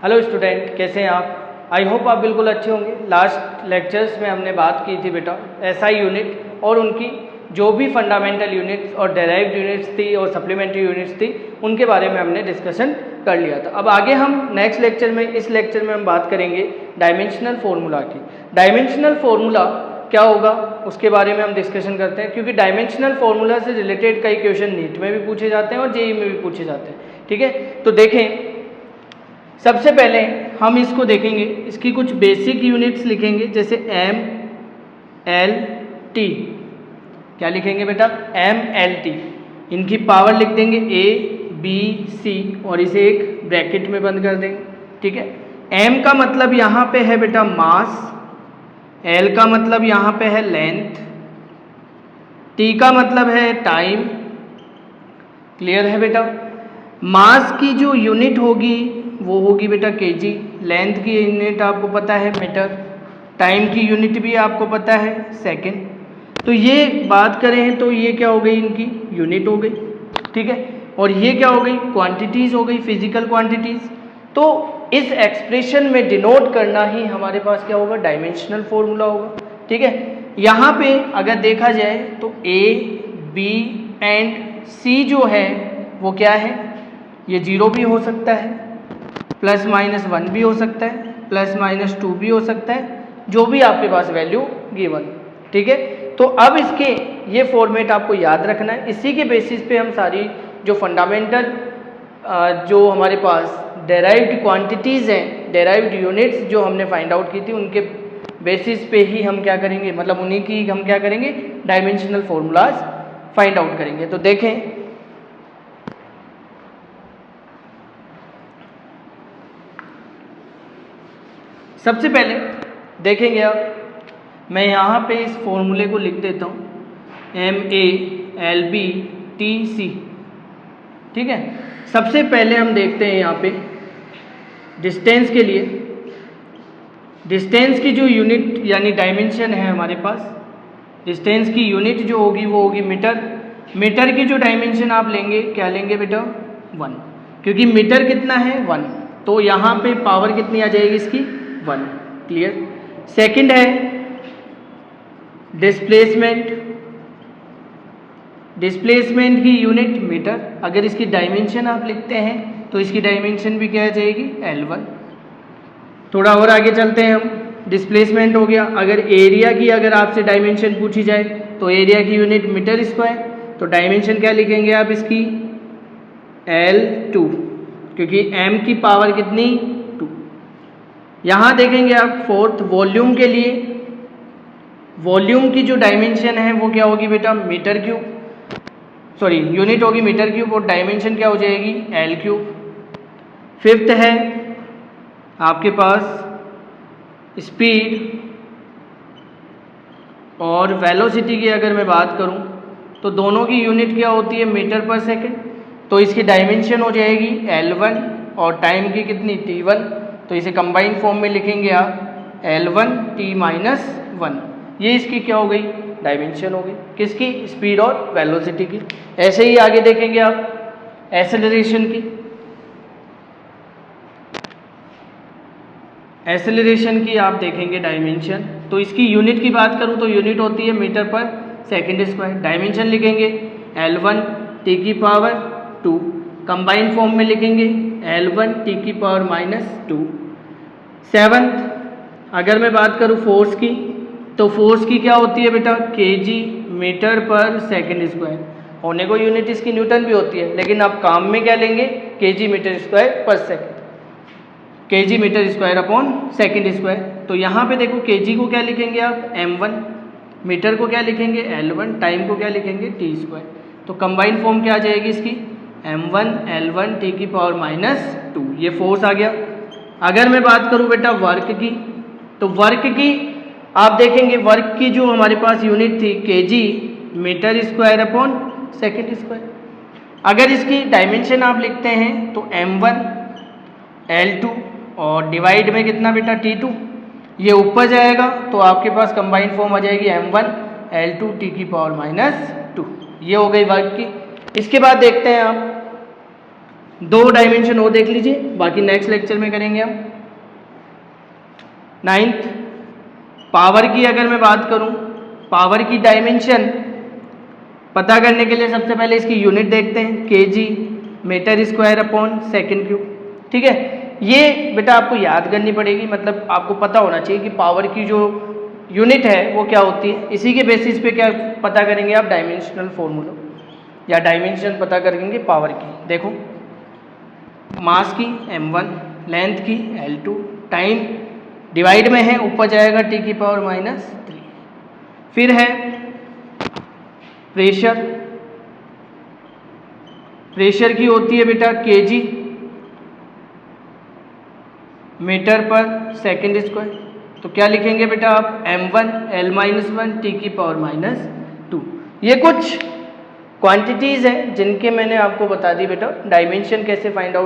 Hello student, कैसे हैं आप? आई होप आप बिल्कुल अच्छे होंगे। लास्ट लेक्चर्स में हमने बात की थी बेटा एसआई यूनिट और उनकी जो भी फंडामेंटल यूनिट्स और डेराइव्ड यूनिट्स थी और सप्लीमेंट्री यूनिट्स थी उनके बारे में हमने डिस्कशन कर लिया था। अब आगे हम नेक्स्ट लेक्चर में इस लेक्चर में हम बात करेंगे डायमेंशनल फार्मूला की। डायमेंशनल फार्मूला क्या होगा उसके बारे में हम डिस्कशन करते हैं, क्योंकि डायमेंशनल फार्मूला से रिलेटेड कई क्वेश्चन नीट में भी पूछे जाते हैं और जेईई में भी पूछे जाते हैं। ठीक है, तो देखें सबसे पहले हम इसको देखेंगे, इसकी कुछ बेसिक यूनिट्स लिखेंगे जैसे एम एल टी। क्या लिखेंगे बेटा? M L T. इनकी पावर लिख देंगे ए बी सी और इसे एक ब्रैकेट में बंद कर देंगे। ठीक है, एम का मतलब यहाँ पे है बेटा मास, एल का मतलब यहाँ पे है लेंथ, टी का मतलब है टाइम। क्लियर है बेटा? मास की जो यूनिट होगी वो होगी बेटा केजी, लेंथ की यूनिट आपको पता है मीटर, टाइम की यूनिट भी आपको पता है सेकंड। तो ये बात करें तो ये क्या हो गई? इनकी यूनिट हो गई। ठीक है, और ये क्या हो गई? क्वांटिटीज़ हो गई, फिजिकल क्वांटिटीज़। तो इस एक्सप्रेशन में डिनोट करना ही हमारे पास क्या होगा? डायमेंशनल फॉर्मूला होगा। ठीक है, यहाँ पे अगर देखा जाए तो ए बी एंड सी जो है वो क्या है? ये 0 भी हो सकता है, +-1 भी हो सकता है, +-2 भी हो सकता है, जो भी आपके पास वैल्यू गिवन। ठीक है, तो अब इसके ये फॉर्मेट आपको याद रखना है। इसी के बेसिस पे हम सारी जो फंडामेंटल जो हमारे पास डेराइव्ड क्वांटिटीज़ हैं, डेराइव्ड यूनिट्स जो हमने फाइंड आउट की थी, उनके बेसिस पे ही हम क्या करेंगे, मतलब उन्हीं की हम क्या करेंगे? डायमेंशनल फॉर्मूलाज फाइंड आउट करेंगे। तो देखें सबसे पहले देखेंगे आप, मैं यहाँ पे इस फॉर्मूले को लिख देता हूँ MALBTC। ठीक है, सबसे पहले हम देखते हैं यहाँ पे डिस्टेंस के लिए, डिस्टेंस की जो यूनिट यानी डायमेंशन है हमारे पास, डिस्टेंस की यूनिट जो होगी वो होगी मीटर। मीटर की जो डायमेंशन आप लेंगे क्या लेंगे बेटा? 1, क्योंकि मीटर कितना है? 1, तो यहाँ पे पावर कितनी आ जाएगी इसकी? 1। क्लियर? सेकंड है डिस्प्लेसमेंट, डिस्प्लेसमेंट की यूनिट मीटर। अगर इसकी डायमेंशन आप लिखते हैं तो इसकी डायमेंशन भी क्या आ जाएगी? L1। थोड़ा और आगे चलते हैं हम, डिस्प्लेसमेंट हो गया। अगर एरिया की अगर आपसे डायमेंशन पूछी जाए तो एरिया की यूनिट मीटर स्क्वायर, तो डायमेंशन क्या लिखेंगे आप इसकी? L2, क्योंकि m की पावर कितनी? 2। यहाँ देखेंगे आप फोर्थ वॉल्यूम के लिए, वॉल्यूम की जो डायमेंशन है वो क्या होगी बेटा? मीटर क्यूब, सॉरी यूनिट होगी मीटर क्यूब और डायमेंशन क्या हो जाएगी? L3। फिफ्थ है आपके पास स्पीड और वेलोसिटी की अगर मैं बात करूं तो दोनों की यूनिट क्या होती है? मीटर पर सेकंड, तो इसकी डायमेंशन हो जाएगी L1 और टाइम की कितनी? T1, तो इसे कंबाइंड फॉर्म में लिखेंगे आप L1T-1। ये इसकी क्या हो गई? डायमेंशन हो गई। किसकी? स्पीड और वेलोसिटी की। ऐसे ही आगे देखेंगे आप एक्सेलरेशन की, एक्सेलरेशन की आप देखेंगे डायमेंशन, तो इसकी यूनिट की बात करूं तो यूनिट होती है मीटर पर सेकंड स्क्वायर। डायमेंशन लिखेंगे L1T⁻², कंबाइंड फॉर्म में लिखेंगे L1T⁻²। सेवंथ अगर मैं बात करूं फोर्स की, तो फोर्स की क्या होती है बेटा? kg मीटर पर सेकंड स्क्वायर। होने को यूनिट इसकी न्यूटन भी होती है, लेकिन आप काम में क्या लेंगे? kg metre square per second, kg metre square upon second square. तो यहाँ पे देखो kg को क्या लिखेंगे आप? m1, मीटर को क्या लिखेंगे? L1, टाइम को क्या लिखेंगे? T²। तो कंबाइंड फॉर्म क्या आ जाएगी इसकी? m1 L1T⁻²। ये फोर्स आ गया। अगर मैं बात करूँ बेटा वर्क की, तो वर्क की आप देखेंगे, वर्क की जो हमारे पास यूनिट थी kg metre square upon second square. अगर इसकी डायमेंशन आप लिखते हैं तो m1 L2 और डिवाइड में कितना बेटा? T2। ये ऊपर जाएगा तो आपके पास कंबाइंड फॉर्म आ जाएगी m1 L2T⁻²। ये हो गई वर्क की। इसके बाद देखते हैं आप 2 डायमेंशन वो देख लीजिए, बाकी नेक्स्ट लेक्चर में करेंगे हम। 9th, पावर की अगर मैं बात करूं, पावर की डायमेंशन पता करने के लिए सबसे पहले इसकी यूनिट देखते हैं, kg metre square upon second cube. ठीक है, ये बेटा आपको याद करनी पड़ेगी, मतलब आपको पता होना चाहिए कि पावर की जो यूनिट है वो क्या होती है। इसी के बेसिस पे क्या पता करेंगे आप, डायमेंशनल फॉर्मूला या डायमेंशन पता करेंगे पावर की। देखो, मास की m1, लेंथ की l2, टाइम डिवाइड में है, ऊपर जाएगा t की पावर -3। फिर है प्रेशर, प्रेशर की होती है बेटा केजी मीटर पर सेकंड स्क्वायर। तो क्या लिखेंगे बेटा आप, m1 l-1 t की पावर -2। ये कुछ क्वांटिटीज़ हैं जिनके मैंने आपको बता दी बेटा डायमेंशन कैसे फाइंड आउट